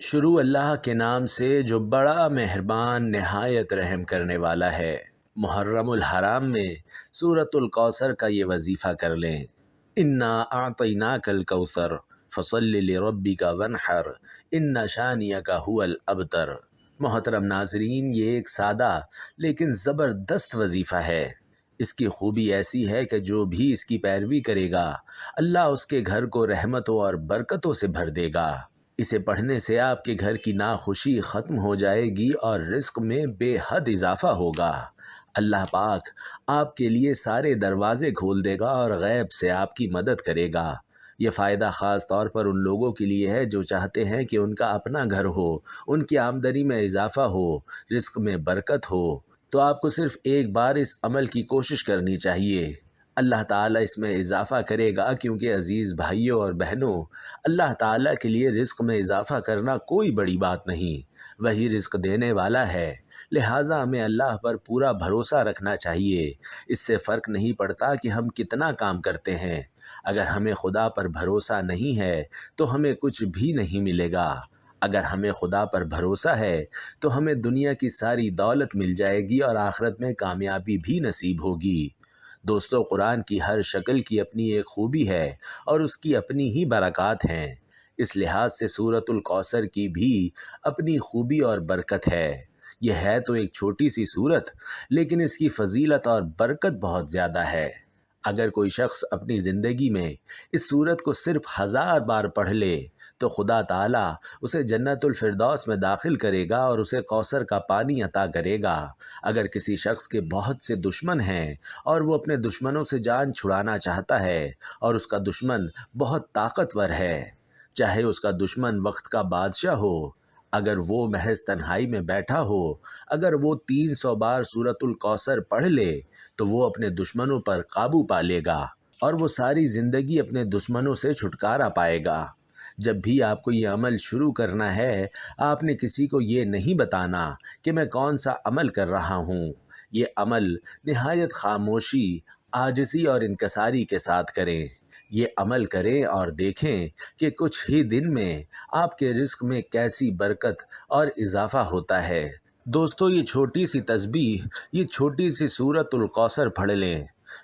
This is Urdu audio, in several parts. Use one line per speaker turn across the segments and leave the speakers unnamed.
شروع اللہ کے نام سے جو بڑا مہربان نہایت رحم کرنے والا ہے۔ محرم الحرام میں سورۃ الکوثر کا یہ وظیفہ کر لیں۔ انا اعطیناک الکوثر فصل لربک وانحر ان شانئک هو الابتر۔ محترم ناظرین، یہ ایک سادہ لیکن زبردست وظیفہ ہے۔ اس کی خوبی ایسی ہے کہ جو بھی اس کی پیروی کرے گا، اللہ اس کے گھر کو رحمتوں اور برکتوں سے بھر دے گا۔ اسے پڑھنے سے آپ کے گھر کی ناخوشی ختم ہو جائے گی اور رزق میں بے حد اضافہ ہوگا۔ اللہ پاک آپ کے لیے سارے دروازے کھول دے گا اور غیب سے آپ کی مدد کرے گا۔ یہ فائدہ خاص طور پر ان لوگوں کے لیے ہے جو چاہتے ہیں کہ ان کا اپنا گھر ہو، ان کی آمدنی میں اضافہ ہو، رزق میں برکت ہو۔ تو آپ کو صرف ایک بار اس عمل کی کوشش کرنی چاہیے۔ اللہ تعالیٰ اس میں اضافہ کرے گا، کیونکہ عزیز بھائیوں اور بہنوں، اللہ تعالیٰ کے لیے رزق میں اضافہ کرنا کوئی بڑی بات نہیں۔ وہی رزق دینے والا ہے، لہٰذا ہمیں اللہ پر پورا بھروسہ رکھنا چاہیے۔ اس سے فرق نہیں پڑتا کہ ہم کتنا کام کرتے ہیں۔ اگر ہمیں خدا پر بھروسہ نہیں ہے تو ہمیں کچھ بھی نہیں ملے گا۔ اگر ہمیں خدا پر بھروسہ ہے تو ہمیں دنیا کی ساری دولت مل جائے گی اور آخرت میں کامیابی بھی نصیب ہوگی۔ دوستو، قرآن کی ہر شکل کی اپنی ایک خوبی ہے اور اس کی اپنی ہی برکات ہیں۔ اس لحاظ سے سورۃ الکوثر کی بھی اپنی خوبی اور برکت ہے۔ یہ ہے تو ایک چھوٹی سی سورت، لیکن اس کی فضیلت اور برکت بہت زیادہ ہے۔ اگر کوئی شخص اپنی زندگی میں اس سورت کو صرف 1000 بار پڑھ لے تو خدا تعالیٰ اسے جنت الفردوس میں داخل کرے گا اور اسے کوثر کا پانی عطا کرے گا۔ اگر کسی شخص کے بہت سے دشمن ہیں اور وہ اپنے دشمنوں سے جان چھڑانا چاہتا ہے اور اس کا دشمن بہت طاقتور ہے، چاہے اس کا دشمن وقت کا بادشاہ ہو، اگر وہ محض تنہائی میں بیٹھا ہو، اگر وہ 300 بار سورۃ الکوثر پڑھ لے تو وہ اپنے دشمنوں پر قابو پا لے گا اور وہ ساری زندگی اپنے دشمنوں سے چھٹکارا پائے گا۔ جب بھی آپ کو یہ عمل شروع کرنا ہے، آپ نے کسی کو یہ نہیں بتانا کہ میں کون سا عمل کر رہا ہوں۔ یہ عمل نہایت خاموشی، عاجزی اور انکساری کے ساتھ کریں۔ یہ عمل کریں اور دیکھیں کہ کچھ ہی دن میں آپ کے رزق میں کیسی برکت اور اضافہ ہوتا ہے۔ دوستو، یہ چھوٹی سی تسبیح، یہ چھوٹی سی سورۃ الکوثر پڑھ لیں،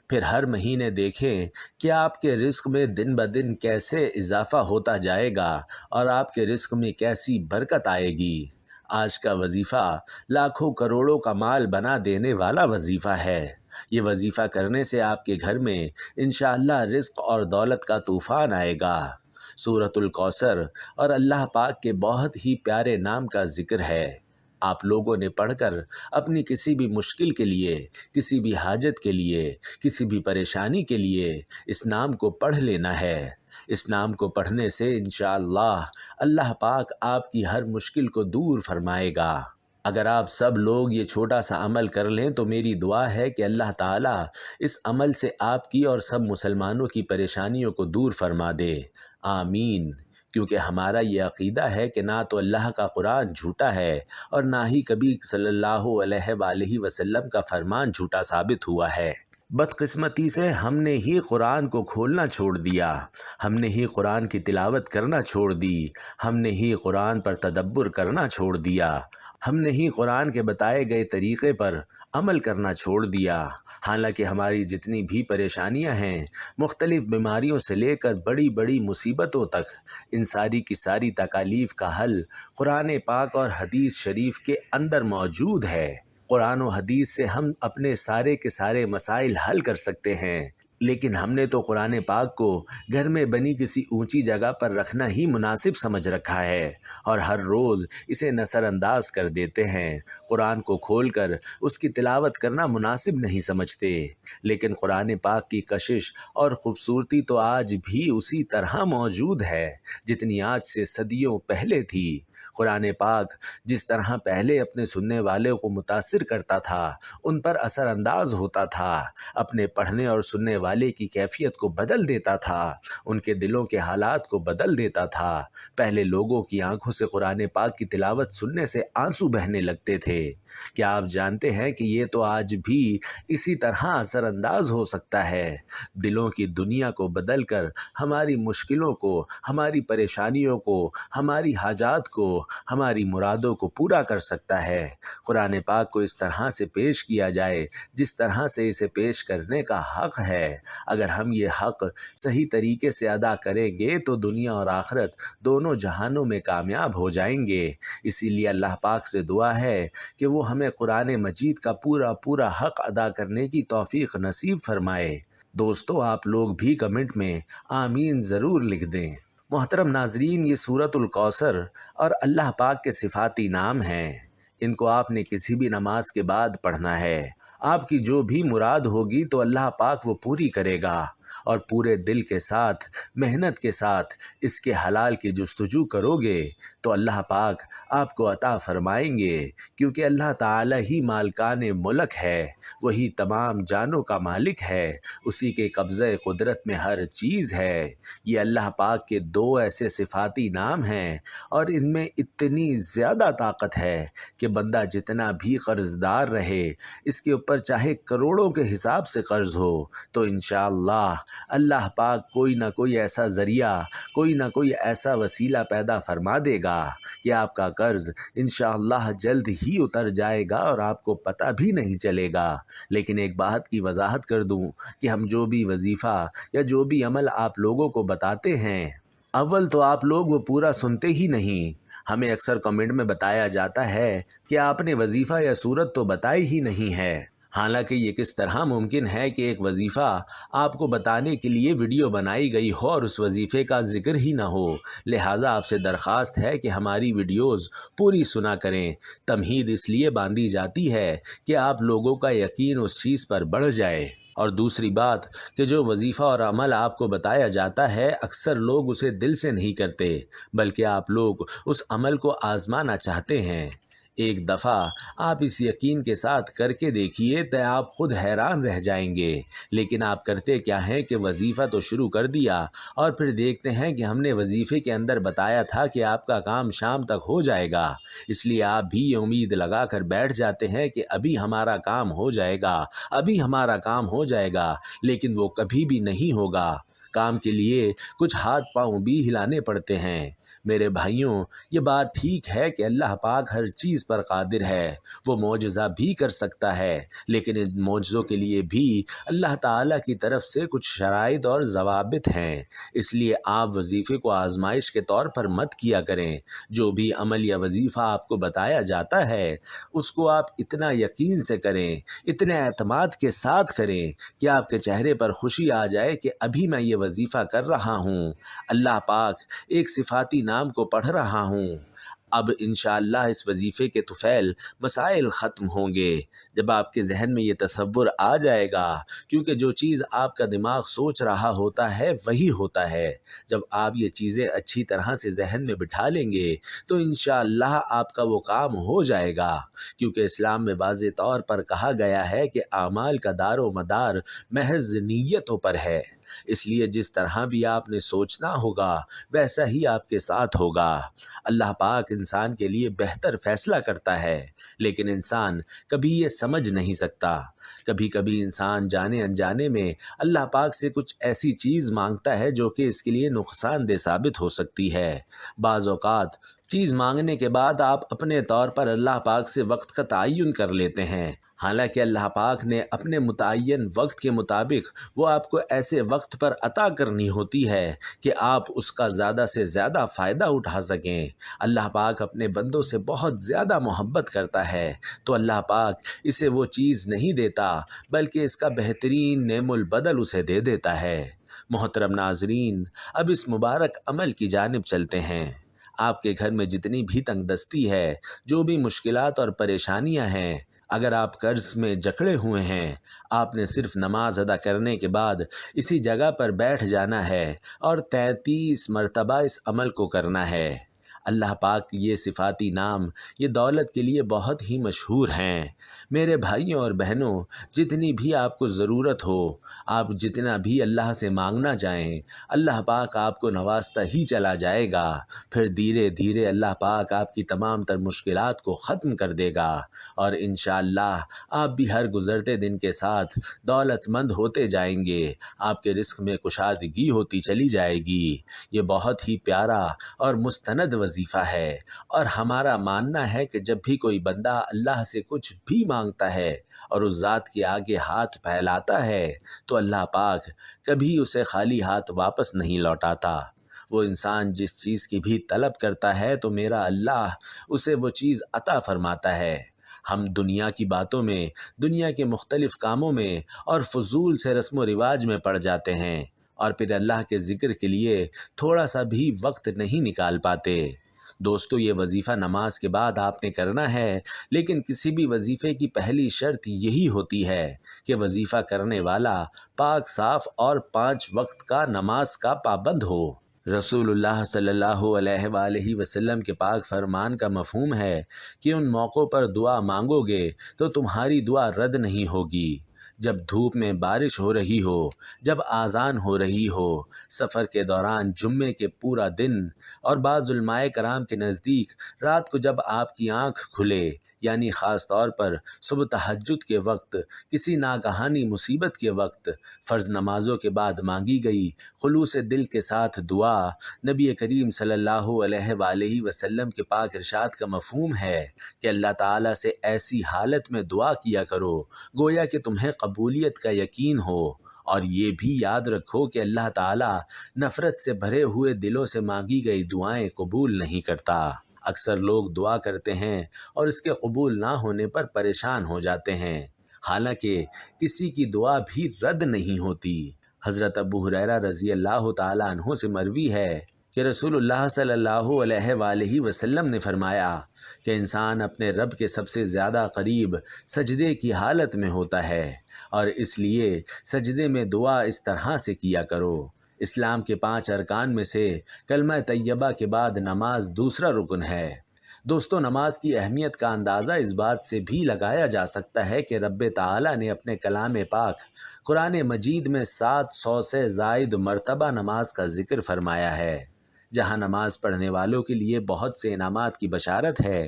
پھر ہر مہینے دیکھیں کہ آپ کے رزق میں دن بدن کیسے اضافہ ہوتا جائے گا اور آپ کے رزق میں کیسی برکت آئے گی۔ آج کا وظیفہ لاکھوں کروڑوں کا مال بنا دینے والا وظیفہ ہے۔ یہ وظیفہ کرنے سے آپ کے گھر میں انشاءاللہ رزق اور دولت کا طوفان آئے گا۔ سورۃ الکوثر اور اللہ پاک کے بہت ہی پیارے نام کا ذکر ہے۔ آپ لوگوں نے پڑھ کر اپنی کسی بھی مشکل کے لیے، کسی بھی حاجت کے لیے، کسی بھی پریشانی کے لیے اس نام کو پڑھ لینا ہے۔ اس نام کو پڑھنے سے انشاءاللہ اللہ پاک آپ کی ہر مشکل کو دور فرمائے گا۔ اگر آپ سب لوگ یہ چھوٹا سا عمل کر لیں تو میری دعا ہے کہ اللہ تعالیٰ اس عمل سے آپ کی اور سب مسلمانوں کی پریشانیوں کو دور فرما دے۔ آمین۔ کیونکہ ہمارا یہ عقیدہ ہے کہ نہ تو اللہ کا قرآن جھوٹا ہے اور نہ ہی کبھی صلی اللہ علیہ وآلہ وسلم کا فرمان جھوٹا ثابت ہوا ہے۔ بدقسمتی سے ہم نے ہی قرآن کو کھولنا چھوڑ دیا، ہم نے ہی قرآن کی تلاوت کرنا چھوڑ دی، ہم نے ہی قرآن پر تدبر کرنا چھوڑ دیا، ہم نے ہی قرآن کے بتائے گئے طریقے پر عمل کرنا چھوڑ دیا۔ حالانکہ ہماری جتنی بھی پریشانیاں ہیں، مختلف بیماریوں سے لے کر بڑی بڑی مصیبتوں تک، ان ساری کی ساری تکالیف کا حل قرآن پاک اور حدیث شریف کے اندر موجود ہے۔ قرآن و حدیث سے ہم اپنے سارے کے سارے مسائل حل کر سکتے ہیں، لیکن ہم نے تو قرآن پاک کو گھر میں بنی کسی اونچی جگہ پر رکھنا ہی مناسب سمجھ رکھا ہے اور ہر روز اسے نظر انداز کر دیتے ہیں۔ قرآن کو کھول کر اس کی تلاوت کرنا مناسب نہیں سمجھتے، لیکن قرآن پاک کی کشش اور خوبصورتی تو آج بھی اسی طرح موجود ہے جتنی آج سے صدیوں پہلے تھی۔ قرآن پاک جس طرح پہلے اپنے سننے والوں کو متاثر کرتا تھا، ان پر اثر انداز ہوتا تھا، اپنے پڑھنے اور سننے والے کی کیفیت کو بدل دیتا تھا، ان کے دلوں کے حالات کو بدل دیتا تھا۔ پہلے لوگوں کی آنکھوں سے قرآن پاک کی تلاوت سننے سے آنسو بہنے لگتے تھے۔ کیا آپ جانتے ہیں کہ یہ تو آج بھی اسی طرح اثر انداز ہو سکتا ہے؟ دلوں کی دنیا کو بدل کر ہماری مشکلوں کو، ہماری پریشانیوں کو، ہماری حاجات کو ہماری مرادوں کو پورا کر سکتا ہے۔ قرآن پاک کو اس طرح سے پیش کیا جائے جس طرح سے اسے پیش کرنے کا حق ہے۔ اگر ہم یہ حق صحیح طریقے سے ادا کریں گے تو دنیا اور آخرت دونوں جہانوں میں کامیاب ہو جائیں گے۔ اسی لیے اللہ پاک سے دعا ہے کہ وہ ہمیں قرآن مجید کا پورا حق ادا کرنے کی توفیق نصیب فرمائے۔ دوستو، آپ لوگ بھی کمنٹ میں آمین ضرور لکھ دیں۔ محترم ناظرین، یہ سورۃ الکوثر اور اللہ پاک کے صفاتی نام ہیں۔ ان کو آپ نے کسی بھی نماز کے بعد پڑھنا ہے۔ آپ کی جو بھی مراد ہوگی تو اللہ پاک وہ پوری کرے گا، اور پورے دل کے ساتھ محنت کے ساتھ اس کے حلال کی جستجو کرو گے تو اللہ پاک آپ کو عطا فرمائیں گے، کیونکہ اللہ تعالی ہی مالکان ملک ہے، وہی تمام جانوں کا مالک ہے، اسی کے قبضہ قدرت میں ہر چیز ہے۔ یہ اللہ پاک کے دو ایسے صفاتی نام ہیں اور ان میں اتنی زیادہ طاقت ہے کہ بندہ جتنا بھی قرض دار رہے، اس کے اوپر چاہے کروڑوں کے حساب سے قرض ہو تو انشاءاللہ اللہ پاک کوئی نہ کوئی ایسا ذریعہ، کوئی نہ کوئی ایسا وسیلہ پیدا فرما دے گا کہ آپ کا قرض انشاءاللہ جلد ہی اتر جائے گا اور آپ کو پتہ بھی نہیں چلے گا۔ لیکن ایک بات کی وضاحت کر دوں کہ ہم جو بھی وظیفہ یا جو بھی عمل آپ لوگوں کو بتاتے ہیں، اول تو آپ لوگ وہ پورا سنتے ہی نہیں۔ ہمیں اکثر کمنٹ میں بتایا جاتا ہے کہ آپ نے وظیفہ یا صورت تو بتائی ہی نہیں ہے۔ حالانکہ یہ کس طرح ممکن ہے کہ ایک وظیفہ آپ کو بتانے کے لیے ویڈیو بنائی گئی ہو اور اس وظیفے کا ذکر ہی نہ ہو؟ لہٰذا آپ سے درخواست ہے کہ ہماری ویڈیوز پوری سنا کریں۔ تمہید اس لیے باندھی جاتی ہے کہ آپ لوگوں کا یقین اس چیز پر بڑھ جائے، اور دوسری بات کہ جو وظیفہ اور عمل آپ کو بتایا جاتا ہے اکثر لوگ اسے دل سے نہیں کرتے، بلکہ آپ لوگ اس عمل کو آزمانا چاہتے ہیں۔ ایک دفعہ آپ اس یقین کے ساتھ کر کے دیکھیے تو آپ خود حیران رہ جائیں گے۔ لیکن آپ کرتے کیا ہیں کہ وظیفہ تو شروع کر دیا اور پھر دیکھتے ہیں کہ ہم نے وظیفے کے اندر بتایا تھا کہ آپ کا کام شام تک ہو جائے گا، اس لیے آپ بھی یہ امید لگا کر بیٹھ جاتے ہیں کہ ابھی ہمارا کام ہو جائے گا، ابھی ہمارا کام ہو جائے گا، لیکن وہ کبھی بھی نہیں ہوگا۔ کام کے لیے کچھ ہاتھ پاؤں بھی ہلانے پڑتے ہیں۔ میرے بھائیوں، یہ بات ٹھیک ہے کہ اللہ پاک ہر چیز پر قادر ہے، وہ معجزہ بھی کر سکتا ہے، لیکن ان معجزوں کے لیے بھی اللہ تعالیٰ کی طرف سے کچھ شرائط اور ضوابط ہیں۔ اس لیے آپ وظیفے کو آزمائش کے طور پر مت کیا کریں۔ جو بھی عمل یا وظیفہ آپ کو بتایا جاتا ہے اس کو آپ اتنا یقین سے کریں، اتنے اعتماد کے ساتھ کریں کہ آپ کے چہرے پر خوشی آ جائے کہ ابھی میں یہ وظیفہ کر رہا ہوں، اللہ پاک ایک صفاتی نام کو پڑھ رہا ہوں، اب انشاءاللہ اس وظیفے کے طفیل مسائل ختم ہوں گے۔ جب آپ کے ذہن میں یہ تصور آ جائے گا، کیونکہ جو چیز آپ کا دماغ سوچ رہا ہوتا ہے وہی ہوتا ہے، جب آپ یہ چیزیں اچھی طرح سے ذہن میں بٹھا لیں گے تو انشاءاللہ آپ کا وہ کام ہو جائے گا، کیونکہ اسلام میں واضح طور پر کہا گیا ہے کہ اعمال کا دار و مدار محض نیتوں پر ہے۔ اس لیے جس طرح بھی آپ نے سوچنا ہوگا ویسا ہی آپ کے ساتھ ہوگا۔ اللہ پاک انسان کے لیے بہتر فیصلہ کرتا ہے، لیکن انسان کبھی یہ سمجھ نہیں سکتا۔ کبھی کبھی انسان جانے انجانے میں اللہ پاک سے کچھ ایسی چیز مانگتا ہے جو کہ اس کے لیے نقصان دہ ثابت ہو سکتی ہے۔ بعض اوقات چیز مانگنے کے بعد آپ اپنے طور پر اللہ پاک سے وقت کا تعین کر لیتے ہیں، حالانکہ اللہ پاک نے اپنے متعین وقت کے مطابق وہ آپ کو ایسے وقت پر عطا کرنی ہوتی ہے کہ آپ اس کا زیادہ سے زیادہ فائدہ اٹھا سکیں۔ اللہ پاک اپنے بندوں سے بہت زیادہ محبت کرتا ہے، تو اللہ پاک اسے وہ چیز نہیں دیتا بلکہ اس کا بہترین نعم البدل اسے دے دیتا ہے۔ محترم ناظرین، اب اس مبارک عمل کی جانب چلتے ہیں۔ آپ کے گھر میں جتنی بھی تنگ دستی ہے، جو بھی مشکلات اور پریشانیاں ہیں، اگر آپ قرض میں جکڑے ہوئے ہیں، آپ نے صرف نماز ادا کرنے کے بعد اسی جگہ پر بیٹھ جانا ہے اور 33 مرتبہ اس عمل کو کرنا ہے۔ اللہ پاک کی یہ صفاتی نام یہ دولت کے لیے بہت ہی مشہور ہیں۔ میرے بھائیوں اور بہنوں، جتنی بھی آپ کو ضرورت ہو، آپ جتنا بھی اللہ سے مانگنا چاہیں، اللہ پاک آپ کو نوازتا ہی چلا جائے گا۔ پھر دھیرے دھیرے اللہ پاک آپ کی تمام تر مشکلات کو ختم کر دے گا، اور انشاءاللہ آپ بھی ہر گزرتے دن کے ساتھ دولت مند ہوتے جائیں گے، آپ کے رزق میں کشادگی ہوتی چلی جائے گی۔ یہ بہت ہی پیارا اور مستند وظیفہ ہے، اور ہمارا ماننا ہے کہ جب بھی کوئی بندہ اللہ سے کچھ بھی مانگتا ہے اور اس ذات کے آگے ہاتھ پھیلاتا ہے تو اللہ پاک کبھی اسے خالی ہاتھ واپس نہیں لوٹاتا۔ وہ انسان جس چیز کی بھی طلب کرتا ہے تو میرا اللہ اسے وہ چیز عطا فرماتا ہے۔ ہم دنیا کی باتوں میں، دنیا کے مختلف کاموں میں اور فضول سے رسم و رواج میں پڑ جاتے ہیں، اور پھر اللہ کے ذکر کے لیے تھوڑا سا بھی وقت نہیں نکال پاتے۔ دوستو، یہ وظیفہ نماز کے بعد آپ نے کرنا ہے، لیکن کسی بھی وظیفے کی پہلی شرط یہی ہوتی ہے کہ وظیفہ کرنے والا پاک صاف اور 5 وقت کا نماز کا پابند ہو۔ رسول اللہ صلی اللہ علیہ وآلہ وسلم کے پاک فرمان کا مفہوم ہے کہ ان موقعوں پر دعا مانگو گے تو تمہاری دعا رد نہیں ہوگی، جب دھوپ میں بارش ہو رہی ہو، جب آذان ہو رہی ہو، سفر کے دوران، جمعے کے پورا دن، اور بعض علماء کرام کے نزدیک رات کو جب آپ کی آنکھ کھلے، یعنی خاص طور پر صبح تہجد کے وقت، کسی ناگہانی مصیبت کے وقت، فرض نمازوں کے بعد مانگی گئی خلوص دل کے ساتھ دعا۔ نبی کریم صلی اللہ علیہ وآلہ وسلم کے پاک ارشاد کا مفہوم ہے کہ اللہ تعالیٰ سے ایسی حالت میں دعا کیا کرو گویا کہ تمہیں قبولیت کا یقین ہو، اور یہ بھی یاد رکھو کہ اللہ تعالیٰ نفرت سے بھرے ہوئے دلوں سے مانگی گئی دعائیں قبول نہیں کرتا۔ اکثر لوگ دعا کرتے ہیں اور اس کے قبول نہ ہونے پر پریشان ہو جاتے ہیں، حالانکہ کسی کی دعا بھی رد نہیں ہوتی۔ حضرت ابو ہریرہ رضی اللہ تعالیٰ عنہ سے مروی ہے کہ رسول اللہ صلی اللہ علیہ وآلہ وسلم نے فرمایا کہ انسان اپنے رب کے سب سے زیادہ قریب سجدے کی حالت میں ہوتا ہے، اور اس لیے سجدے میں دعا اس طرح سے کیا کرو۔ اسلام کے 5 ارکان میں سے کلمہ طیبہ کے بعد نماز دوسرا رکن ہے۔ دوستو، نماز کی اہمیت کا اندازہ اس بات سے بھی لگایا جا سکتا ہے کہ رب تعالیٰ نے اپنے کلام پاک قرآن مجید میں 700 سے زائد مرتبہ نماز کا ذکر فرمایا ہے۔ جہاں نماز پڑھنے والوں کے لیے بہت سے انعامات کی بشارت ہے،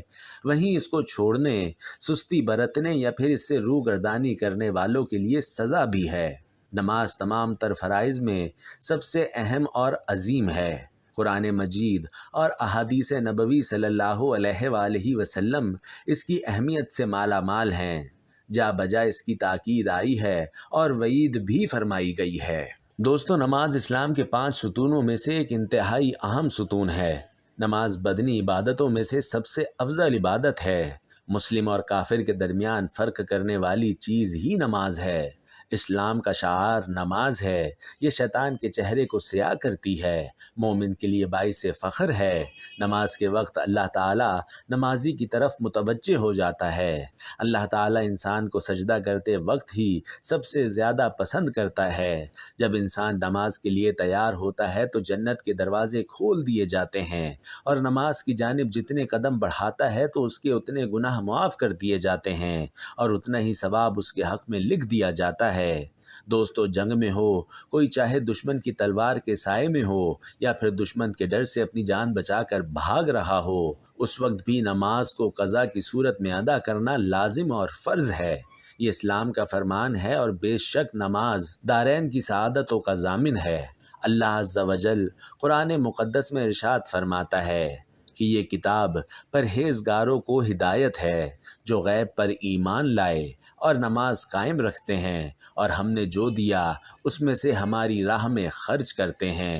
وہیں اس کو چھوڑنے، سستی برتنے یا پھر اس سے روگردانی کرنے والوں کے لیے سزا بھی ہے۔ نماز تمام تر فرائض میں سب سے اہم اور عظیم ہے۔ قرآن مجید اور احادیث نبوی صلی اللہ علیہ وآلہ وسلم اس کی اہمیت سے مالا مال ہیں۔ جا بجا اس کی تاکید آئی ہے اور وعید بھی فرمائی گئی ہے۔ دوستو، نماز اسلام کے 5 ستونوں میں سے ایک انتہائی اہم ستون ہے۔ نماز بدنی عبادتوں میں سے سب سے افضل عبادت ہے۔ مسلم اور کافر کے درمیان فرق کرنے والی چیز ہی نماز ہے۔ اسلام کا شعار نماز ہے۔ یہ شیطان کے چہرے کو سیاہ کرتی ہے، مومن کے لیے باعث فخر ہے۔ نماز کے وقت اللہ تعالیٰ نمازی کی طرف متوجہ ہو جاتا ہے۔ اللہ تعالیٰ انسان کو سجدہ کرتے وقت ہی سب سے زیادہ پسند کرتا ہے۔ جب انسان نماز کے لیے تیار ہوتا ہے تو جنت کے دروازے کھول دیے جاتے ہیں، اور نماز کی جانب جتنے قدم بڑھاتا ہے تو اس کے اتنے گناہ معاف کر دیے جاتے ہیں، اور اتنا ہی ثواب اس کے حق میں لکھ دیا جاتا ہے۔ دوستو، جنگ میں ہو، کوئی چاہے دشمن کی تلوار کے سائے میں ہو یا پھر دشمن کے ڈر سے اپنی جان بچا کر بھاگ رہا ہو، اس وقت بھی نماز کو قضا کی صورت میں ادا کرنا لازم اور فرض ہے۔ یہ اسلام کا فرمان ہے، اور بے شک نماز دارین کی سعادتوں کا ضامن ہے۔ اللہ عز و جل قرآن مقدس میں ارشاد فرماتا ہے کہ یہ کتاب پرہیزگاروں کو ہدایت ہے، جو غیب پر ایمان لائے اور نماز قائم رکھتے ہیں، اور ہم نے جو دیا اس میں سے ہماری راہ میں خرچ کرتے ہیں۔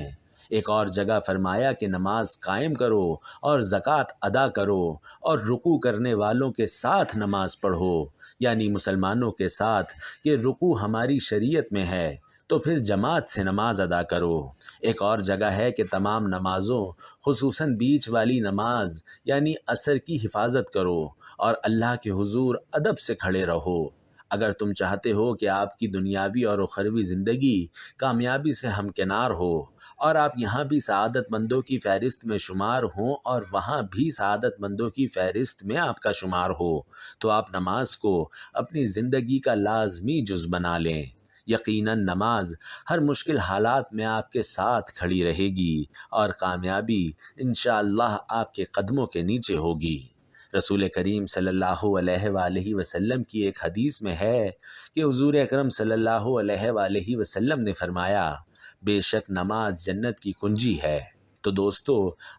ایک اور جگہ فرمایا کہ نماز قائم کرو اور زکوٰۃ ادا کرو، اور رکوع کرنے والوں کے ساتھ نماز پڑھو، یعنی مسلمانوں کے ساتھ، کہ رکوع ہماری شریعت میں ہے تو پھر جماعت سے نماز ادا کرو۔ ایک اور جگہ ہے کہ تمام نمازوں، خصوصاً بیچ والی نماز یعنی عصر کی حفاظت کرو، اور اللہ کے حضور ادب سے کھڑے رہو۔ اگر تم چاہتے ہو کہ آپ کی دنیاوی اور اخروی زندگی کامیابی سے ہمکنار ہو، اور آپ یہاں بھی سعادت مندوں کی فہرست میں شمار ہوں اور وہاں بھی سعادت مندوں کی فہرست میں آپ کا شمار ہو، تو آپ نماز کو اپنی زندگی کا لازمی جز بنا لیں۔ یقیناً نماز ہر مشکل حالات میں آپ کے ساتھ کھڑی رہے گی، اور کامیابی انشاءاللہ آپ کے قدموں کے نیچے ہوگی۔ رسول کریم صلی اللہ علیہ وآلہ وسلم کی ایک حدیث میں ہے کہ حضور اکرم صلی اللہ علیہ وآلہ وسلم نے فرمایا، بے شک نماز جنت کی کنجی ہے۔ تو دوستو،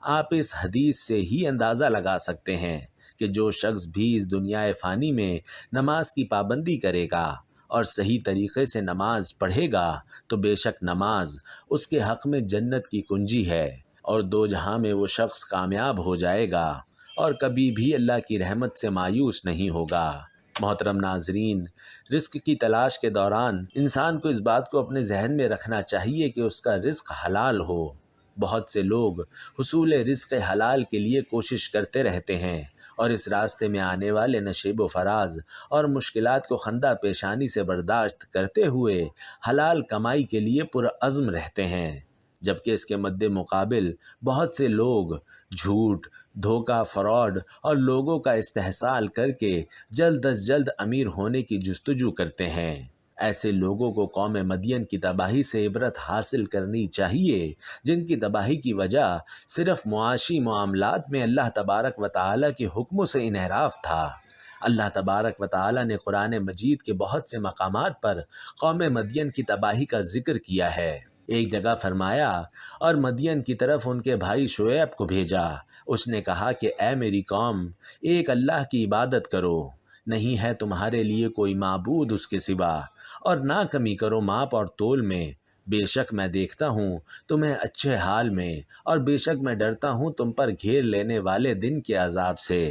آپ اس حدیث سے ہی اندازہ لگا سکتے ہیں کہ جو شخص بھی اس دنیا فانی میں نماز کی پابندی کرے گا اور صحیح طریقے سے نماز پڑھے گا تو بے شک نماز اس کے حق میں جنت کی کنجی ہے، اور دو جہاں میں وہ شخص کامیاب ہو جائے گا اور کبھی بھی اللہ کی رحمت سے مایوس نہیں ہوگا۔ محترم ناظرین، رزق کی تلاش کے دوران انسان کو اس بات کو اپنے ذہن میں رکھنا چاہیے کہ اس کا رزق حلال ہو۔ بہت سے لوگ حصول رزق حلال کے لیے کوشش کرتے رہتے ہیں اور اس راستے میں آنے والے نشیب و فراز اور مشکلات کو خندہ پیشانی سے برداشت کرتے ہوئے حلال کمائی کے لیے پرعزم رہتے ہیں، جبکہ اس کے مد مقابل بہت سے لوگ جھوٹ، دھوکہ، فراڈ اور لوگوں کا استحصال کر کے جلد از جلد امیر ہونے کی جستجو کرتے ہیں۔ ایسے لوگوں کو قوم مدین کی تباہی سے عبرت حاصل کرنی چاہیے، جن کی تباہی کی وجہ صرف معاشی معاملات میں اللہ تبارک و تعالیٰ کے حکموں سے انحراف تھا۔ اللہ تبارک و تعالیٰ نے قرآن مجید کے بہت سے مقامات پر قوم مدین کی تباہی کا ذکر کیا ہے۔ ایک جگہ فرمایا، اور مدین کی طرف ان کے بھائی شعیب کو بھیجا۔ اس نے کہا کہ اے میری قوم، ایک اللہ کی عبادت کرو، نہیں ہے تمہارے لیے کوئی معبود اس کے سوا، اور نہ کمی کرو ماپ اور تول میں۔ بے شک میں دیکھتا ہوں تمہیں اچھے حال میں، اور بے شک میں ڈرتا ہوں تم پر گھیر لینے والے دن کے عذاب سے۔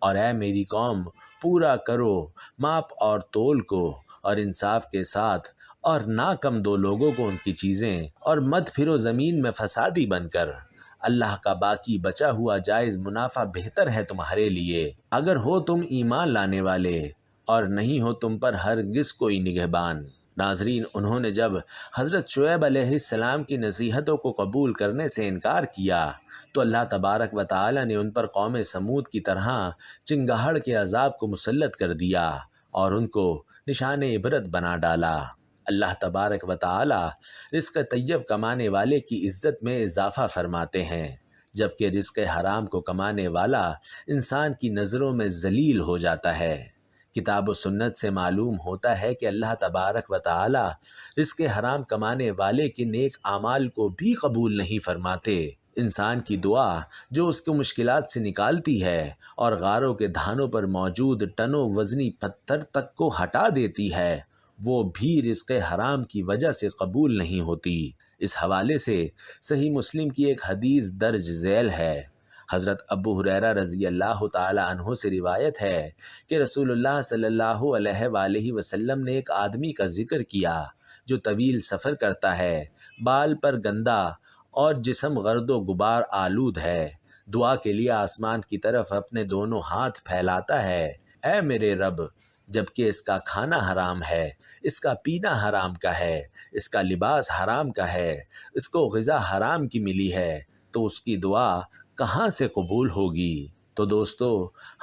اور اے میری قوم، پورا کرو ماپ اور تول کو اور انصاف کے ساتھ، اور نہ کم دو لوگوں کو ان کی چیزیں، اور مت پھرو زمین میں فسادی بن کر۔ اللہ کا باقی بچا ہوا جائز منافع بہتر ہے تمہارے لیے، اگر ہو تم ایمان لانے والے، اور نہیں ہو تم پر ہرگز کوئی نگہبان۔ ناظرین، انہوں نے جب حضرت شعیب علیہ السلام کی نصیحتوں کو قبول کرنے سے انکار کیا تو اللہ تبارک و تعالی نے ان پر قوم سمود کی طرح چنگاہڑ کے عذاب کو مسلط کر دیا اور ان کو نشان عبرت بنا ڈالا۔ اللہ تبارک و تعالی رزق طیب کمانے والے کی عزت میں اضافہ فرماتے ہیں، جبکہ رزق حرام کو کمانے والا انسان کی نظروں میں ذلیل ہو جاتا ہے۔ کتاب و سنت سے معلوم ہوتا ہے کہ اللہ تبارک و تعالی رزق حرام کمانے والے کے نیک اعمال کو بھی قبول نہیں فرماتے۔ انسان کی دعا جو اس کو مشکلات سے نکالتی ہے اور غاروں کے دھانوں پر موجود ٹنوں وزنی پتھر تک کو ہٹا دیتی ہے، وہ بھی رزق حرام کی وجہ سے قبول نہیں ہوتی۔ اس حوالے سے صحیح مسلم کی ایک حدیث درج ذیل ہے۔ حضرت ابو ہریرہ رضی اللہ تعالی عنہ سے روایت ہے کہ رسول اللہ صلی اللہ علیہ وآلہ وسلم نے ایک آدمی کا ذکر کیا جو طویل سفر کرتا ہے، بال پر گندا اور جسم گرد و غبار آلود ہے، دعا کے لیے آسمان کی طرف اپنے دونوں ہاتھ پھیلاتا ہے، اے میرے رب، جبکہ اس کا کھانا حرام ہے، اس کا پینا حرام کا ہے، اس کا لباس حرام کا ہے، اس کو غذا حرام کی ملی ہے، تو اس کی دعا کہاں سے قبول ہوگی؟ تو دوستو،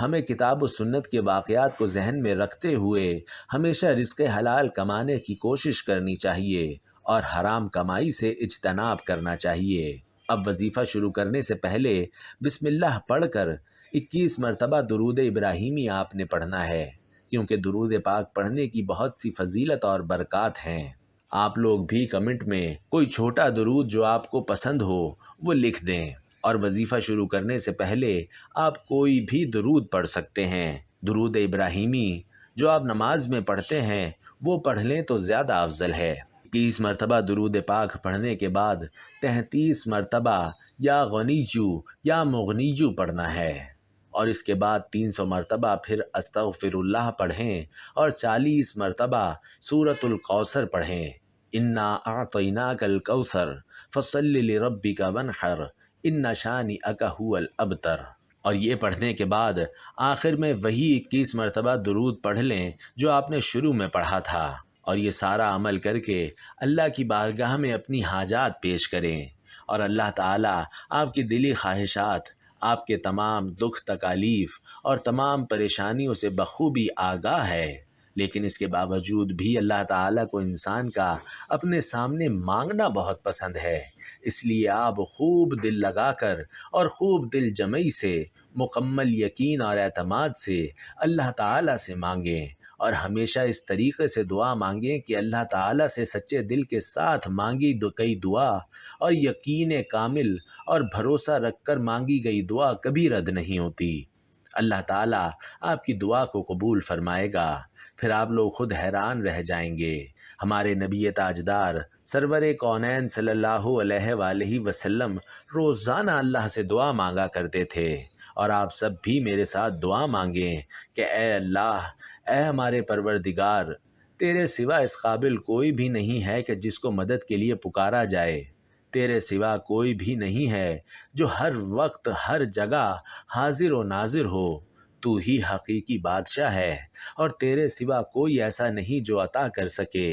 ہمیں کتاب و سنت کے واقعات کو ذہن میں رکھتے ہوئے ہمیشہ رزق حلال کمانے کی کوشش کرنی چاہیے اور حرام کمائی سے اجتناب کرنا چاہیے۔ اب وظیفہ شروع کرنے سے پہلے بسم اللہ پڑھ کر 21 مرتبہ درود ابراہیمی آپ نے پڑھنا ہے، کیونکہ درود پاک پڑھنے کی بہت سی فضیلت اور برکات ہیں۔ آپ لوگ بھی کمنٹ میں کوئی چھوٹا درود جو آپ کو پسند ہو وہ لکھ دیں، اور وظیفہ شروع کرنے سے پہلے آپ کوئی بھی درود پڑھ سکتے ہیں۔ درود ابراہیمی جو آپ نماز میں پڑھتے ہیں وہ پڑھ لیں تو زیادہ افضل ہے۔ 21 مرتبہ درود پاک پڑھنے کے بعد 33 مرتبہ یا غنیجو یا مغنیجو پڑھنا ہے، اور اس کے بعد 300 مرتبہ پھر استغفر اللہ پڑھیں اور 40 مرتبہ سورۃ الکوثر پڑھیں۔ انا اعطیناک الکوثر فصل لربک وانحر ان شانئک ھو الابتر۔ اور یہ پڑھنے کے بعد آخر میں وہی 21 مرتبہ درود پڑھ لیں جو آپ نے شروع میں پڑھا تھا، اور یہ سارا عمل کر کے اللہ کی بارگاہ میں اپنی حاجات پیش کریں، اور اللہ تعالیٰ آپ کی دلی خواہشات، آپ کے تمام دکھ تکالیف اور تمام پریشانیوں سے بخوبی آگاہ ہے، لیکن اس کے باوجود بھی اللہ تعالیٰ کو انسان کا اپنے سامنے مانگنا بہت پسند ہے، اس لیے آپ خوب دل لگا کر اور خوب دل جمعی سے مکمل یقین اور اعتماد سے اللہ تعالیٰ سے مانگیں، اور ہمیشہ اس طریقے سے دعا مانگیں کہ اللہ تعالیٰ سے سچے دل کے ساتھ مانگی گئی دعا اور یقین کامل اور بھروسہ رکھ کر مانگی گئی دعا کبھی رد نہیں ہوتی۔ اللہ تعالیٰ آپ کی دعا کو قبول فرمائے گا، پھر آپ لوگ خود حیران رہ جائیں گے۔ ہمارے نبی تاجدار سرور کونین صلی اللہ علیہ وآلہ وسلم روزانہ اللہ سے دعا مانگا کرتے تھے، اور آپ سب بھی میرے ساتھ دعا مانگیں کہ اے اللہ، اے ہمارے پروردگار، تیرے سوا اس قابل کوئی بھی نہیں ہے کہ جس کو مدد کے لیے پکارا جائے، تیرے سوا کوئی بھی نہیں ہے جو ہر وقت ہر جگہ حاضر و ناظر ہو، تو ہی حقیقی بادشاہ ہے، اور تیرے سوا کوئی ایسا نہیں جو عطا کر سکے،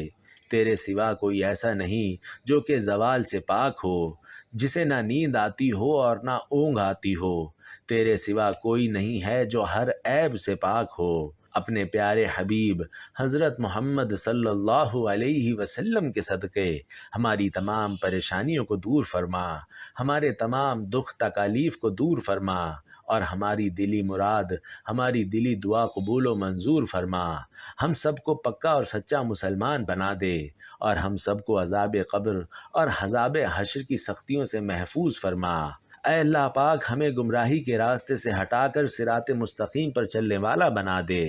تیرے سوا کوئی ایسا نہیں جو کہ زوال سے پاک ہو، جسے نہ نیند آتی ہو اور نہ اونگ آتی ہو، تیرے سوا کوئی نہیں ہے جو ہر عیب سے پاک ہو۔ اپنے پیارے حبیب حضرت محمد صلی اللہ علیہ وسلم کے صدقے ہماری تمام پریشانیوں کو دور فرما، ہمارے تمام دکھ تکالیف کو دور فرما، اور ہماری دلی مراد، ہماری دلی دعا قبول و منظور فرما۔ ہم سب کو پکا اور سچا مسلمان بنا دے، اور ہم سب کو عذاب قبر اور عذاب حشر کی سختیوں سے محفوظ فرما۔ اے اللہ پاک، ہمیں گمراہی کے راستے سے ہٹا کر صراط مستقیم پر چلنے والا بنا دے۔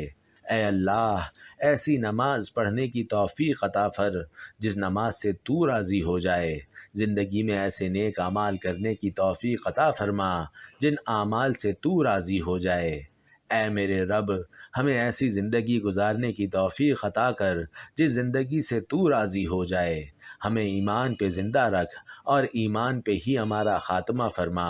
اے اللہ، ایسی نماز پڑھنے کی توفیق عطا فر جس نماز سے تو راضی ہو جائے، زندگی میں ایسے نیک اعمال کرنے کی توفیق عطا فرما جن اعمال سے تو راضی ہو جائے۔ اے میرے رب، ہمیں ایسی زندگی گزارنے کی توفیق عطا کر جس زندگی سے تو راضی ہو جائے، ہمیں ایمان پہ زندہ رکھ اور ایمان پہ ہی ہمارا خاتمہ فرما۔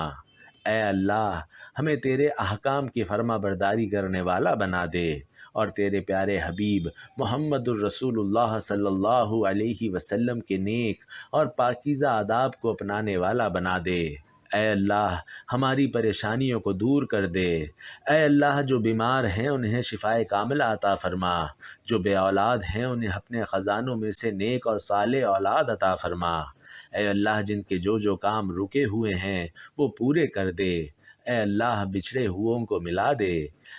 اے اللہ، ہمیں تیرے احکام کی فرما برداری کرنے والا بنا دے، اور تیرے پیارے حبیب محمد الرسول اللہ صلی اللہ علیہ وسلم کے نیک اور پاکیزہ آداب کو اپنانے والا بنا دے۔ اے اللہ، ہماری پریشانیوں کو دور کر دے۔ اے اللہ، جو بیمار ہیں انہیں شفائے کاملہ عطا فرما، جو بے اولاد ہیں انہیں اپنے خزانوں میں سے نیک اور صالح اولاد عطا فرما۔ اے اللہ، جن کے جو کام رکے ہوئے ہیں وہ پورے کر دے۔ اے اللہ، بچھڑے ہوئوں کو ملا دے۔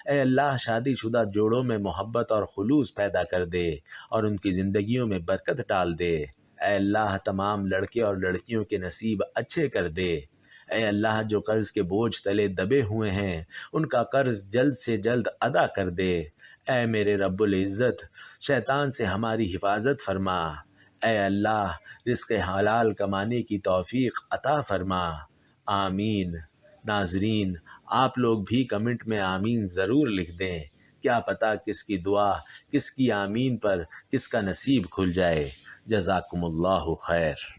اے اللہ، شادی شدہ جوڑوں میں محبت اور خلوص پیدا کر دے اور ان کی زندگیوں میں برکت ڈال دے۔ اے اللہ، تمام لڑکے اور لڑکیوں کے نصیب اچھے کر دے۔ اے اللہ، جو قرض کے بوجھ تلے دبے ہوئے ہیں ان کا قرض جلد سے جلد ادا کر دے۔ اے میرے رب العزت، شیطان سے ہماری حفاظت فرما۔ اے اللہ، رزق حلال کمانے کی توفیق عطا فرما۔ آمین۔ ناظرین، آپ لوگ بھی کمنٹ میں آمین ضرور لکھ دیں، کیا پتہ کس کی دعا، کس کی آمین پر کس کا نصیب کھل جائے۔ جزاکم اللہ خیر۔